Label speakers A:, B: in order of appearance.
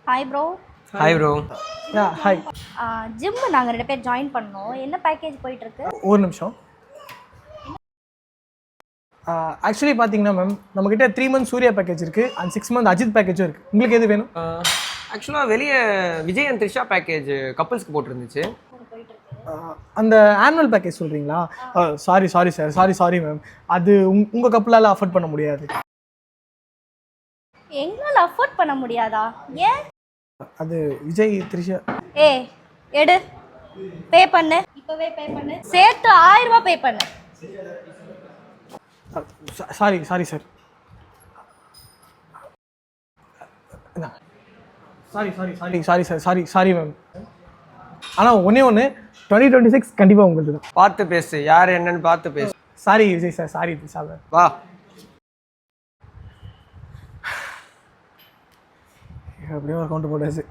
A: Hi bro.
B: Hi bro.
C: Hi.
A: Gym நாங்கள் 2 பேர் join பண்ணோம். என்ன பேக்கேஜ் போயிட்டுருக்கு?
C: ஒரு நிமிஷம். ஆக்சுவலி பார்த்தீங்கன்னா மேம், நம்மக்கிட்ட 3 மந்த் சூர்யா பேக்கேஜ் இருக்குது அண்ட் 6 மந்த் அஜித் பேக்கேஜும் இருக்குது. உங்களுக்கு எது வேணும்?
B: ஆக்சுவலாக வெளியே விஜய் அண்ட் த்ரிஷா பேக்கேஜ் கப்புள்ஸ்க்கு போட்டிருந்துச்சு.
C: அந்த ஆனுவல் பேக்கேஜ் சொல்கிறீங்களா? Sorry sir, sorry ma'am. அது உங்கள் கப்பலால் அஃபோர்ட் பண்ண முடியாது.
A: எங்களால் அஃபோர்ட் பண்ண முடியாதா? ஏன்?
C: அது விஜய் த்ரிஷா.
A: எடு, பே பண்ணு, இப்போவே பே பண்ணு, சேர்த்து 1000 ரூபா பே பண்ணு.
C: Sorry sir. Sorry ma'am. ஆனால் ஒன்று 2026 கண்டிப்பாக உங்களுக்கு தான்.
B: பார்த்து பேசு, யார் என்னன்னு பார்த்து பேசு.
C: Sorry Vijay sir, sorry sir.
B: வா.
C: அப்படியே ஒரு கவுண்ட் போட்டாச்சு.